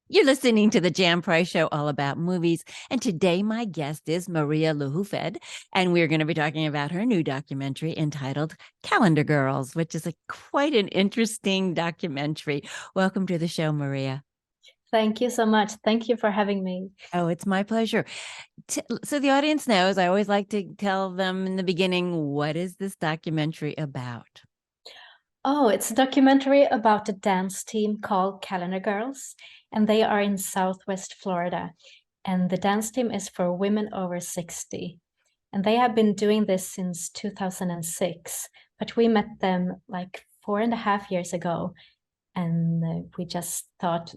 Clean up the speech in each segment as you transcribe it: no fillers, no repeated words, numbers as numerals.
You're listening to the Jan Price Show, all about movies. And today, my guest is Maria Loohufvud, and we're going to be talking about her new documentary entitled Calendar Girls, which is quite an interesting documentary. Welcome to the show, Maria. Thank you so much. Thank you for having me. Oh, it's my pleasure. So the audience knows I always like to tell them in the beginning, what is this documentary about? Oh, it's a documentary about a dance team called Calendar Girls, and they are in Southwest Florida. And the dance team is for women over 60. And they have been doing this since 2006, but we met them like 4.5 years ago. And we just thought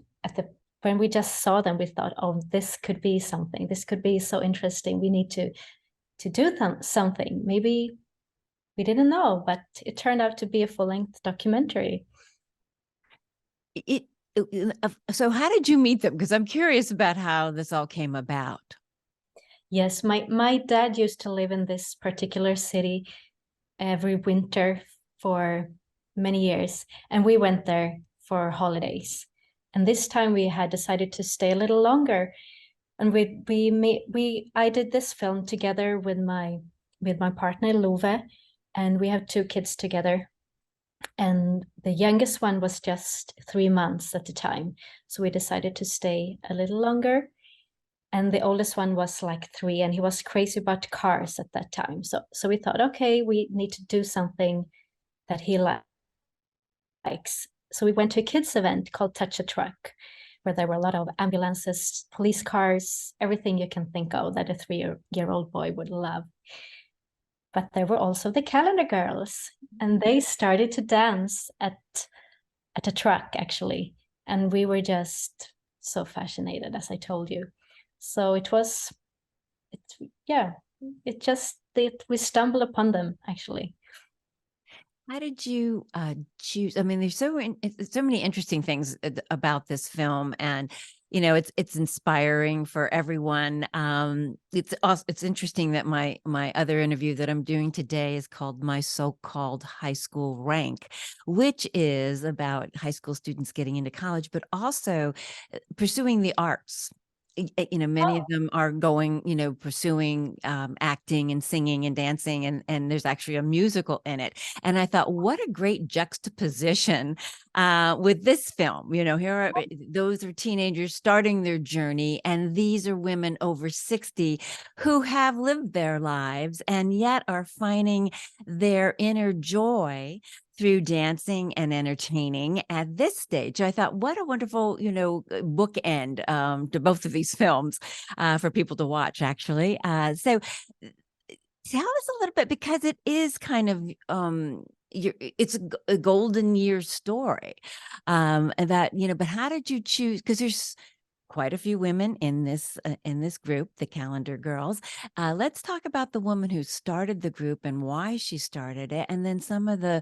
when we just saw them, we thought, oh, this could be something. This could be so interesting. We need to do something. Maybe we didn't know, but it turned out to be a full-length documentary. So how did you meet them? Because I'm curious about how this all came about. Yes, my dad used to live in this particular city every winter for many years, and we went there for holidays. And this time we had decided to stay a little longer, and I did this film together with my partner Love, and we have 2 kids together. And the youngest one was just 3 months at the time, so we decided to stay a little longer. And the oldest one was like 3, and he was crazy about cars at that time. So we thought, okay, we need to do something that he likes. So we went to a kids event called Touch a Truck, where there were a lot of ambulances, police cars, everything you can think of that a 3-year-old boy would love. But there were also the Calendar Girls, and they started to dance at a truck, actually. And we were just so fascinated, as I told you. So we stumbled upon them, actually. How did you choose? I mean, there's so many interesting things about this film, and it's inspiring for everyone. It's interesting that my other interview that I'm doing today is called "My So-Called High School Rank," which is about high school students getting into college, but also pursuing the arts. Many of them are going, pursuing acting and singing and dancing, and there's actually a musical in it. And I thought, what a great juxtaposition with this film. Here are those are teenagers starting their journey, and these are women over 60 who have lived their lives and yet are finding their inner joy through dancing and entertaining at this stage. I thought, what a wonderful, bookend to both of these films for people to watch, actually. So tell us a little bit, because it is kind of it's a golden year story about, but how did you choose? Because there's quite a few women in this group, the Calendar Girls. Let's talk about the woman who started the group and why she started it, and then some of the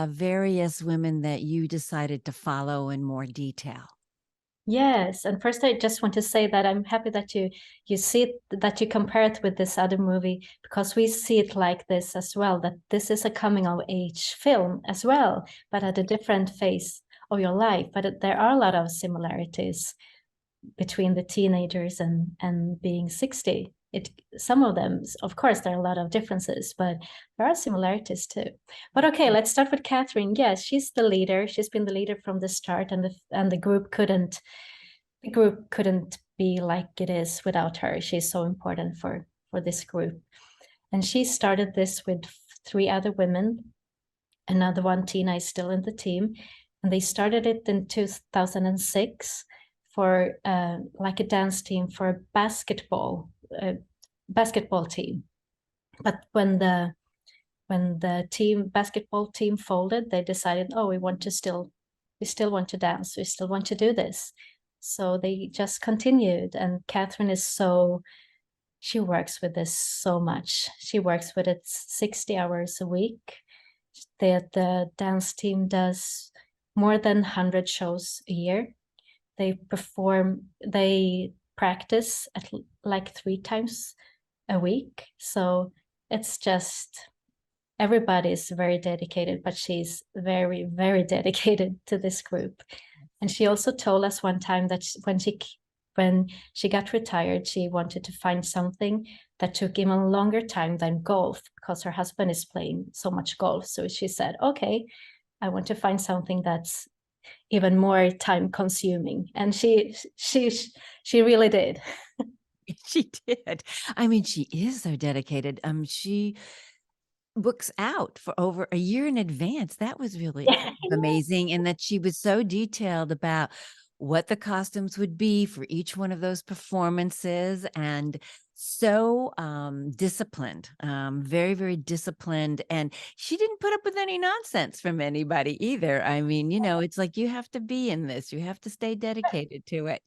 various women that you decided to follow in more detail. Yes, and first I just want to say that I'm happy that you see it, that you compare it with this other movie, because we see it like this as well, that this is a coming of age film as well, but at a different phase of your life. But there are a lot of similarities between the teenagers and being 60. Some of them, of course, there are a lot of differences, but there are similarities too. But okay, let's start with Catherine. Yes, she's the leader. She's been the leader from the start, and the group couldn't be like it is without her. She's so important for this group. And she started this with 3 other women. Another one, Tina, is still in the team. And they started it in 2006 for like a dance team for a basketball team. But when the basketball team folded, they decided, oh, we still want to dance. We still want to do this. So they just continued. And Catherine she works with this so much. She works with it 60 hours a week. The dance team does more than 100 shows a year. They practice at like 3 times a week. So it's just, everybody is very dedicated, but she's very, very dedicated to this group. And she also told us one time that when she got retired, she wanted to find something that took even longer time than golf because her husband is playing so much golf. So she said, okay, I want to find something that's even more time consuming. And she really did. She did. I mean, she is so dedicated. She books out for over a year in advance. That was really kind of amazing. And that she was so detailed about what the costumes would be for each one of those performances, and so disciplined, very, very disciplined. And she didn't put up with any nonsense from anybody either. I mean, it's like, you have to be in this, you have to stay dedicated to it.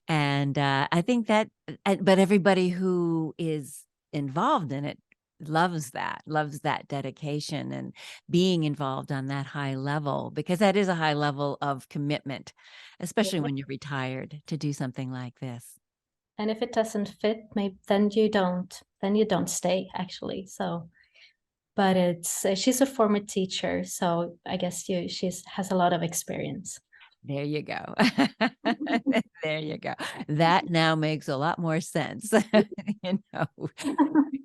And I think that, but everybody who is involved in it loves that dedication and being involved on that high level, because that is a high level of commitment, especially when you're retired, to do something like this. And if it doesn't fit, maybe then you don't stay actually. So, but it's she's a former teacher, so I guess she's has a lot of experience. There you go. There you go. That now makes a lot more sense. you know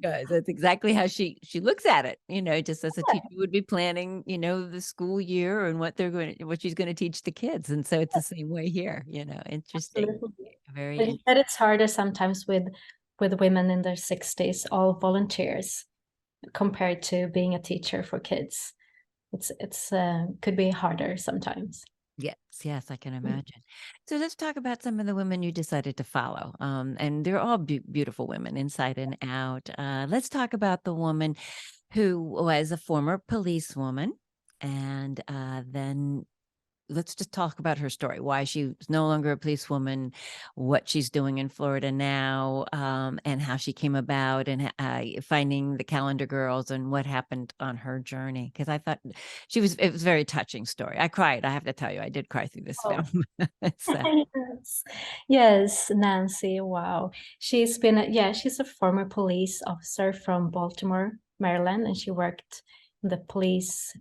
because that's exactly how she looks at it, just as a teacher would be planning, the school year and what she's going to teach the kids. And so it's the same way here. Interesting. Absolutely. Very But she said it's harder sometimes with women in their 60s, all volunteers, compared to being a teacher for kids. It's could be harder sometimes. Yes, yes, I can imagine. So let's talk about some of the women you decided to follow. And they're all beautiful women, inside and out. Let's talk about the woman who was a former policewoman, and then let's just talk about her story, why she's no longer a policewoman, what she's doing in Florida now, and how she came about, and finding the Calendar Girls, and what happened on her journey. Because I thought it was a very touching story. I cried. I have to tell you, I did cry through this Oh. film. So, Yes. Yes, Nancy. Wow. She's a former police officer from Baltimore, Maryland, and she worked in the police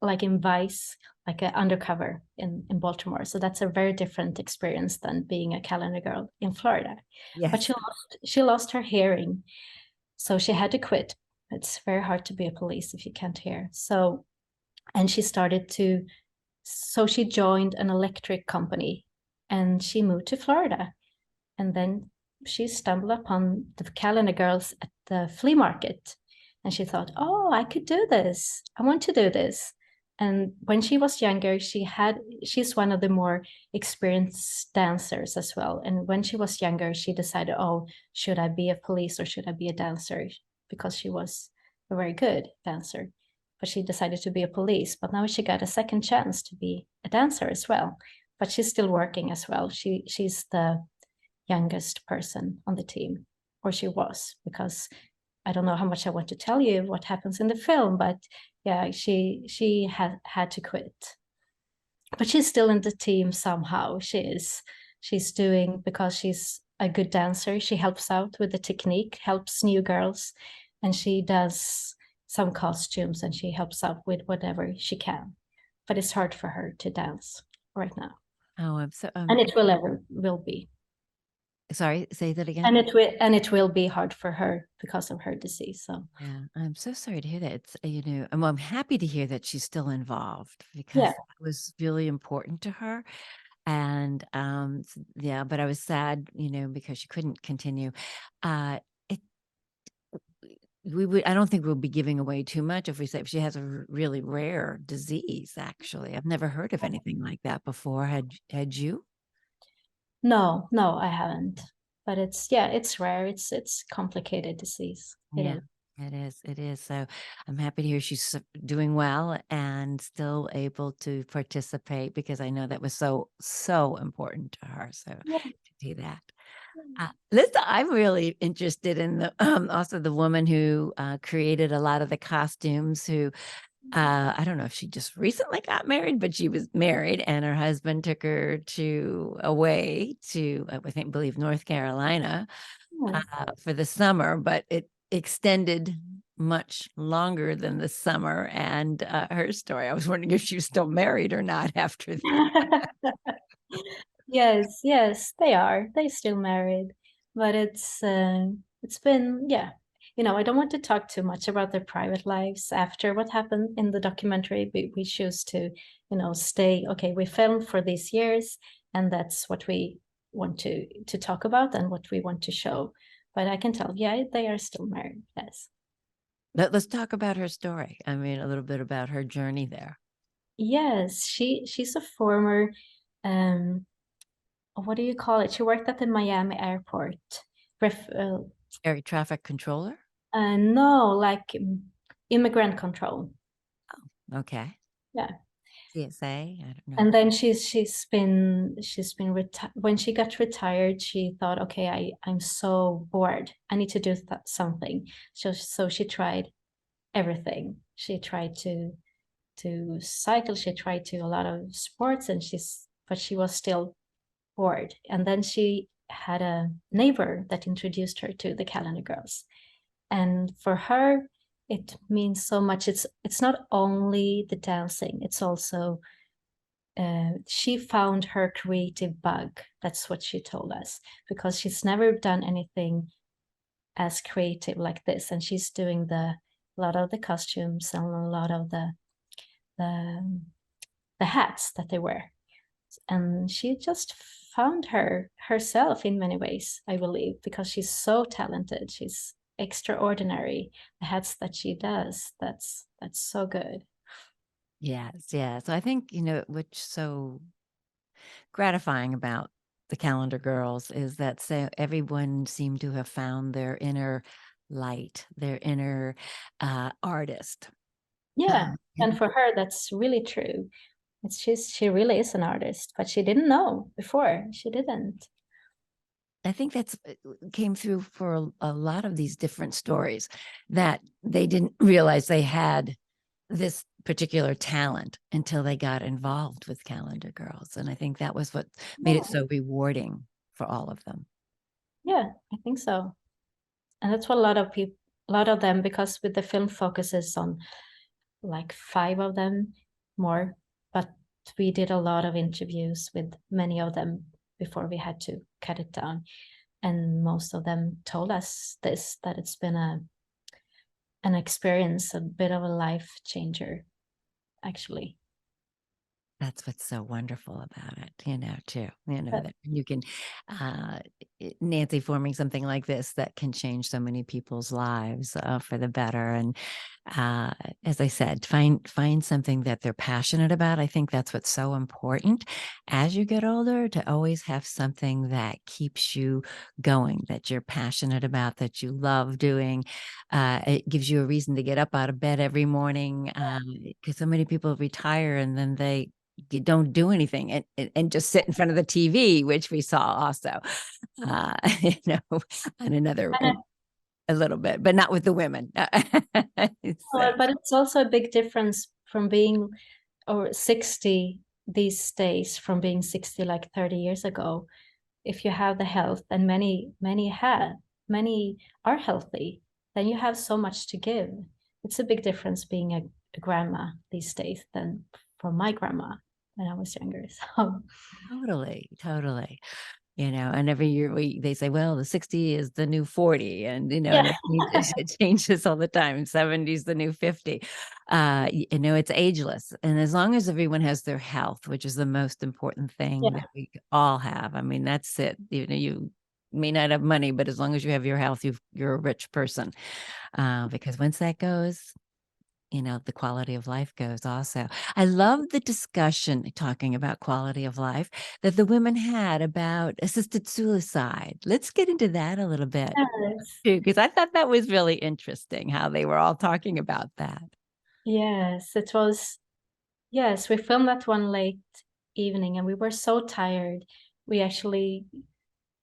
like in Vice, like undercover in Baltimore. So that's a very different experience than being a calendar girl in Florida. But yes. she lost her hearing, so she had to quit. It's very hard to be a police if you can't hear. And she joined an electric company and she moved to Florida. And then she stumbled upon the calendar girls at the flea market. And she thought, oh, I could do this. I want to do this. And when she was younger, she's one of the more experienced dancers as well. And when she was younger, she decided, oh, should I be a police or should I be a dancer? Because she was a very good dancer. But she decided to be a police. But now she got a second chance to be a dancer as well. But she's still working as well. She's the youngest person on the team, or she was, because I don't know how much I want to tell you what happens in the film, but yeah, she had to quit. But she's still in the team somehow. She's doing, because she's a good dancer, she helps out with the technique, helps new girls, and she does some costumes and she helps out with whatever she can. But it's hard for her to dance right now. Oh, I'm so And it will be. sorry. Say that again. And it will be hard for her because of her disease. So Yeah, I'm so sorry to hear that. It's, I'm happy to hear that she's still involved, because yeah, that was really important to her. And yeah, but I was sad, because she couldn't continue. It we would I don't think we'll be giving away too much if we say she has a really rare disease. Actually, I've never heard of anything like that before. Had you? no, I haven't. But it's rare. It's complicated disease. It Yeah, is. it is. It is. So I'm happy to hear she's doing well and still able to participate, because I know that was so, so important to her. So Yeah. to do that. I'm really interested in the also the woman who created a lot of the costumes. Who I don't know if she just recently got married, but she was married, and her husband took her away to believe North Carolina Yes. for the summer, but it extended much longer than the summer and her story. I was wondering if she was still married or not after that. Yes, yes, they are. They're still married, but it's been, yeah. I don't want to talk too much about their private lives after what happened in the documentary. We choose to, stay. Okay, we filmed for these years, and that's what we want to talk about and what we want to show. But I can tell, yeah, they are still married. Yes. Let's talk about her story. I mean, a little bit about her journey there. Yes, she's a former um what do you call it? She worked at the Miami airport. Ref, Air traffic controller? no, like immigrant control. Okay. Yeah. CSA? I don't know. And then she's been when she got retired, she thought, okay, I'm so bored. I need to do something. So she tried everything. She tried to cycle. She tried to a lot of sports, but she was still bored. And then she had a neighbor that introduced her to the Calendar Girls. And for her, it means so much. It's not only the dancing, it's also she found her creative bug. That's what she told us, because she's never done anything as creative like this. And she's doing a lot of the costumes and a lot of the, the hats that they wear. And she just found herself in many ways, I believe, because she's so talented. She's extraordinary. The hats that she does, that's so good. Yes, yeah. So I think, what's so gratifying about the Calendar Girls is that everyone seemed to have found their inner light, their inner artist. Yeah, and And for her, that's really true. She really is an artist, but she didn't know before. She didn't. I think that's came through for a lot of these different stories, that they didn't realize they had this particular talent until they got involved with Calendar Girls. And I think that was what made it Yeah, so rewarding for all of them. yeah, I think so. And that's what a lot of them, because with the film focuses on like five of them more, but we did a lot of interviews with many of them before we had to cut it down. And most of them told us that it's been an experience, a bit of a life changer, actually. That's what's so wonderful about it, too, But that you can, uh, Nancy, forming something like this that can change so many people's lives for the better. And uh, as I said, find something that they're passionate about. I think that's what's so important as you get older, to always have something that keeps you going, that you're passionate about, that you love doing. It gives you a reason to get up out of bed every morning, because so many people retire and then you don't do anything and just sit in front of the TV, which we saw also, uh, you know, on another, and a little bit, but not with the women. So, but it's also a big difference from being or 60 these days from being 60 like 30 years ago. If you have the health, and many are healthy, then you have so much to give. It's a big difference being a grandma these days than from my grandma when I was younger. So totally, totally. And every year they say, well, the 60 is the new 40, and and yeah, it changes all the time. 70 is the new 50. It's ageless. And as long as everyone has their health, which is the most important thing yeah, that we all have. I mean, that's it. You may not have money, but as long as you have your health, you're a rich person. Because once that goes, the quality of life goes also. I love the discussion talking about quality of life that the women had about assisted suicide. Let's get into that a little bit yes, too, because I thought that was really interesting how they were all talking about that. yes, it was. Yes, we filmed that one late evening, and we were so tired. We actually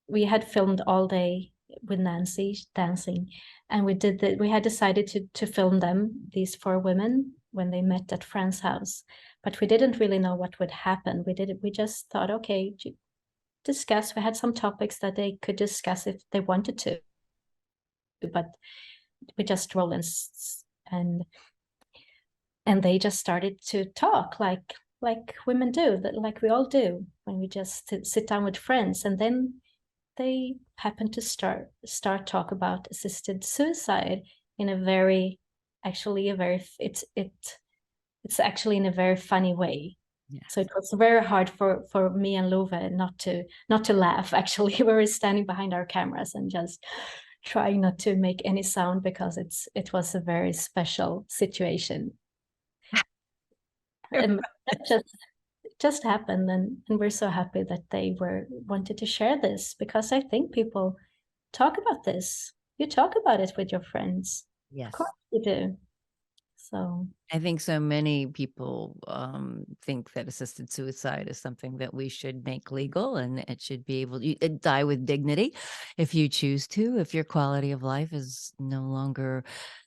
we had filmed all day with Nancy dancing, and we had decided to film them, these four women, when they met at friend's house. But we didn't really know what would happen. We just thought, okay, discuss. We had some topics that they could discuss if they wanted to, but we just rolled and they just started to talk like women do, that like we all do when we just sit down with friends. And then they happened to start talk about assisted suicide in a very, actually a very, it's actually in a very funny way. Yes. So it was very hard for me and Love not to laugh. Actually, we were standing behind our cameras and just trying not to make any sound, because it was a very special situation. And that just happened, and we're so happy that they wanted to share this, because I think people talk about this. You talk about it with your friends. Of Yes. course you do. So I think so many people think that assisted suicide is something that we should make legal, and it should be able to die with dignity if you choose to, if your quality of life is no longer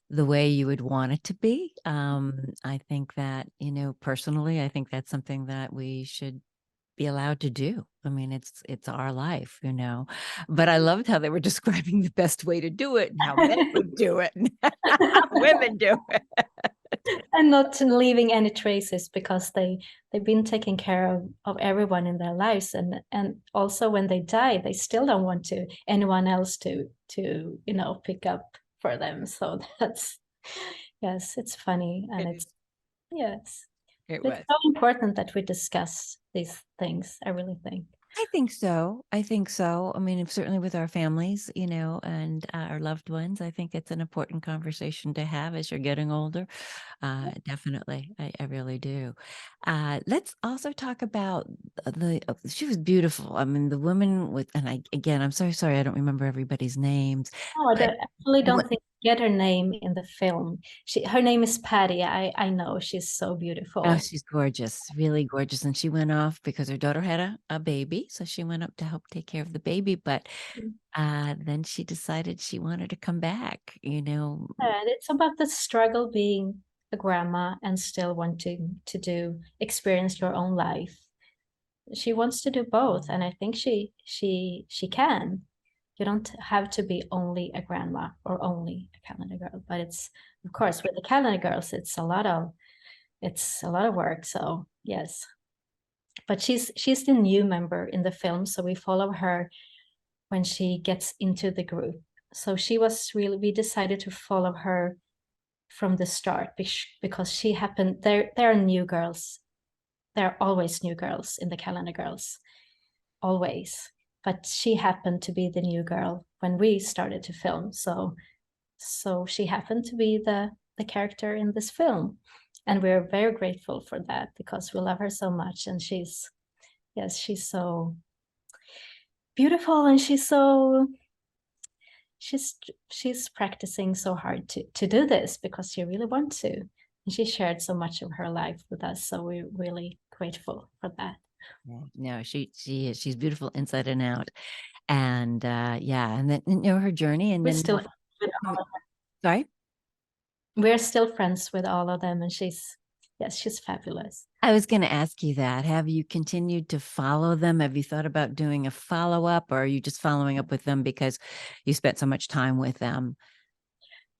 the way you would want it to be. I think that, personally, I think that's something that we should be allowed to do. I mean, it's our life, but I loved how they were describing the best way to do it and how men would do it and how women do it. and not leaving any traces, because they've been taking care of everyone in their lives, and also when they die, they still don't want anyone else to pick up for them. So that's, yes, it's funny, and it's yes, It it's was. so important that we discuss these things, I really think. I think so. I think so. I mean, certainly with our families, and our loved ones, I think it's an important conversation to have as you're getting older. Definitely. I really do. Let's also talk about she was beautiful. I mean, the woman with, and I'm so sorry, I don't remember everybody's names. Oh, But actually don't think I get her name in the film. Her name is Patty. I know, she's so beautiful. Oh, she's gorgeous, really gorgeous. And she went off because her daughter had a baby. So she went up to help take care of the baby. But then she decided she wanted to come back, It's about the struggle being a grandma and still wanting to experience your own life. She wants to do both, and I think she can. You don't have to be only a grandma or only a calendar girl, but it's, of course, with the calendar girls, it's a lot of work. So yes, but she's the new member in the film, so we follow her when she gets into the group. So we decided to follow her from the start, because there are new girls. There are always new girls in the calendar girls, always. But she happened to be the new girl when we started to film. So she happened to be the character in this film. And we're very grateful for that, because we love her so much. And she's so beautiful, and she's practicing so hard to do this, because she really wants to. And she shared so much of her life with us. So we're really grateful for that. No, she's beautiful inside and out. And and then her journey, and We're then still sorry. We're still friends with all of them, and she's fabulous. I was going to ask you that. Have you continued to follow them? Have you thought about doing a follow-up, or are you just following up with them because you spent so much time with them?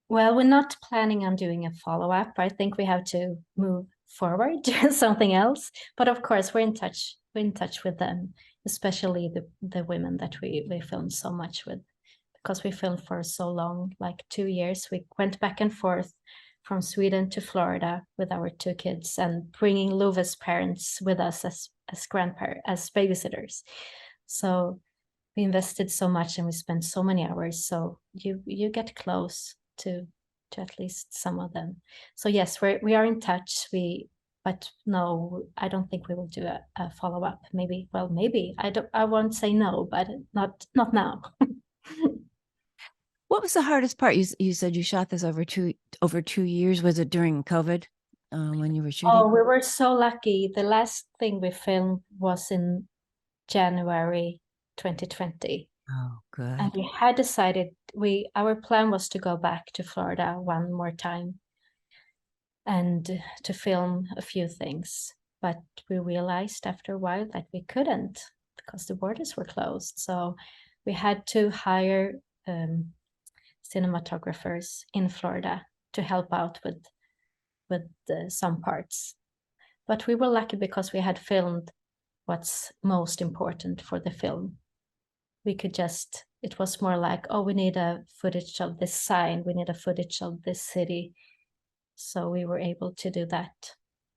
Well, we're not planning on doing a follow-up. I think we have to move forward to something else. But of course, we're in touch. We're in touch with them, especially the women that we filmed so much with, because we filmed for so long, like 2 years. We went back and forth from Sweden to Florida with our 2 kids, and bringing Love's parents with us as grandparents, as babysitters. So we invested so much, and we spent so many hours. So you get close to at least some of them. So yes, we are in touch. But no, I don't think we will do a follow-up. Maybe I won't say no, but not now. What was the hardest part? You said you shot this over 2 years. Was it during COVID when you were shooting? Oh, we were so lucky. The last thing we filmed was in January 2020. Oh, And good. we had decided our plan was to go back to Florida one more time and to film a few things. But we realized after a while that we couldn't, because the borders were closed. So we had to hire cinematographers in Florida to help out with some parts. But we were lucky because we had filmed what's most important for the film. We could just, it was more like, oh, we need a footage of this sign, we need a footage of this city. So we were able to do that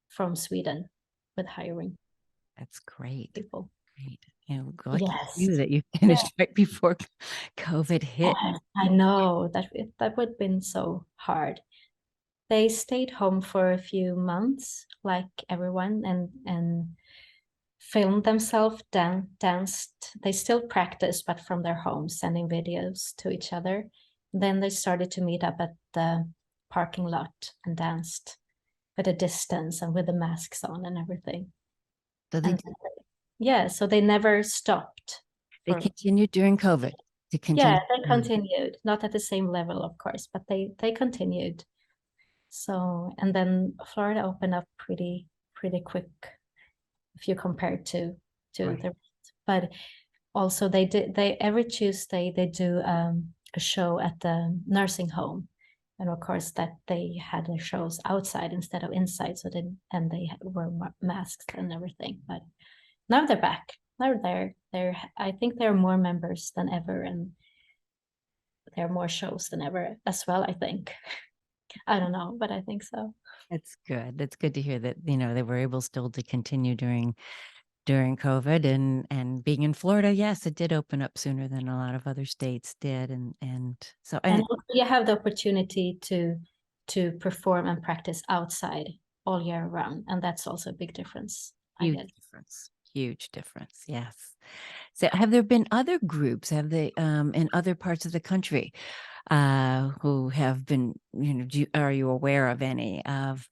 from Sweden with hiring That's great. people. Great. And lucky Yes. you that you finished right before COVID hit. Yes, I know that would have been so hard. They stayed home for a few months, like everyone, and filmed themselves, danced. They still practiced, but from their homes, sending videos to each other. Then they started to meet up at the parking lot and danced at a distance and with the masks on and everything. So And yeah, so they never stopped. they continued during COVID to continue. Yeah, they continued, not at the same level, of course, but they continued. So, and then Florida opened up pretty quick if you compare to Right. the, but also they every Tuesday they do a show at the nursing home, and of course that they had their shows outside instead of inside, so they were masked and everything. But now they're back. Now they're I think there are more members than ever, and there are more shows than ever as well, I think. I don't know, but I think so. That's good. That's good to hear that, they were able still to continue during COVID, and being in Florida. Yes, it did open up sooner than a lot of other states did. And so, And you have the opportunity to perform and practice outside all year round, and that's also a big difference, I huge guess. difference. Huge difference. Yes. So have there been other groups, have they, in other parts of the country, who have been, are you aware of any of,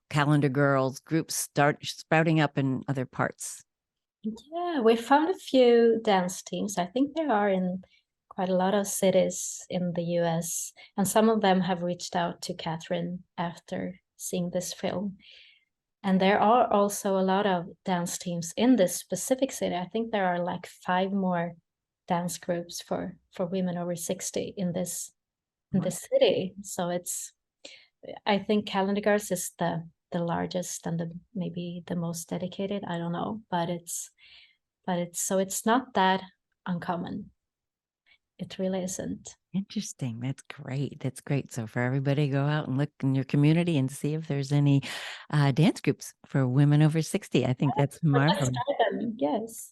calendar girls groups sprouting up in other parts? Yeah, we found a few dance teams. I think there are in quite a lot of cities in the US, and some of them have reached out to Catherine after seeing this film. And there are also a lot of dance teams in this specific city. I think there are like 5 more dance groups for women over 60 in this city. So I think Calendar Girls is the largest and maybe the most dedicated. I don't know, but it's so it's not that uncommon. It really isn't. Interesting. That's great. That's great. So for everybody, go out and look in your community and see if there's any dance groups for women over 60. I think that's marvelous. Yes.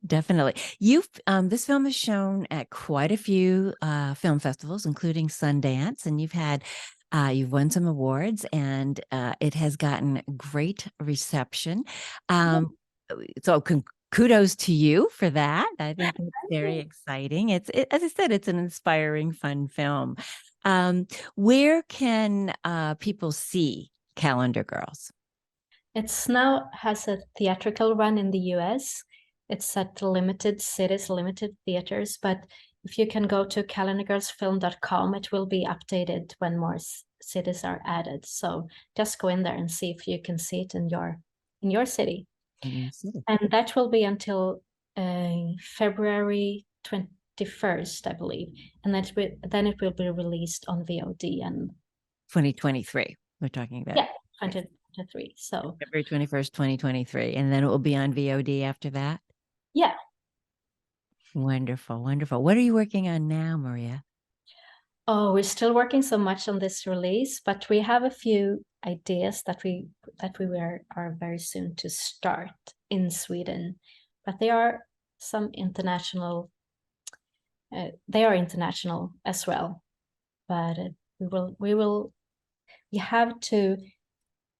Definitely. This film is shown at quite a few film festivals, including Sundance, and you've won some awards, and it has gotten great reception. So kudos to you for that. I think it's very exciting. As I said, it's an inspiring, fun film. Where can people see Calendar Girls? It's now has a theatrical run in the US. It's at limited cities, limited theaters, but if you can go to calendargirlsfilm.com, it will be updated when more cities are added. So just go in there and see if you can see it in your city. And that will be until February 21st, I believe. And then it will be released on VOD and 2023. We're talking about. Yeah, 2023. So February 21st, 2023. And then it will be on VOD after that? Yeah. Wonderful, wonderful. What are you working on now, Maria? Oh, we're still working so much on this release, but we have a few ideas that we are very soon to start in Sweden. But they are international as well. But we have to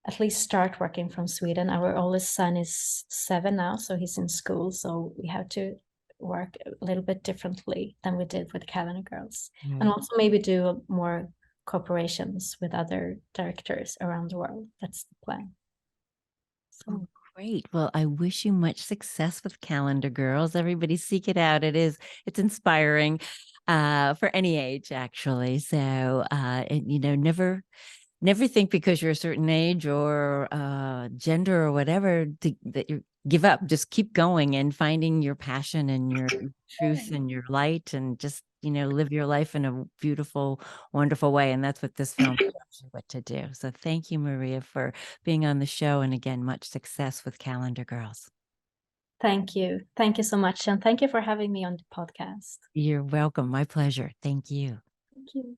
at least start working from Sweden. Our oldest son is 7 now, so he's in school. So we have to work a little bit differently than we did with Calendar Girls. And also maybe do more cooperations with other directors around the world. That's the plan. So great. Well, I wish you much success with Calendar Girls. Everybody seek it out. It's inspiring for any age, actually. So, never think because you're a certain age or gender or whatever that you give up. Just keep going and finding your passion and your truth and your light, and just live your life in a beautiful, wonderful way. And that's what this film shows you what to do. So thank you, Maria, for being on the show. And again, much success with Calendar Girls. Thank you. Thank you so much. And thank you for having me on the podcast. You're welcome. My pleasure. Thank you. Thank you.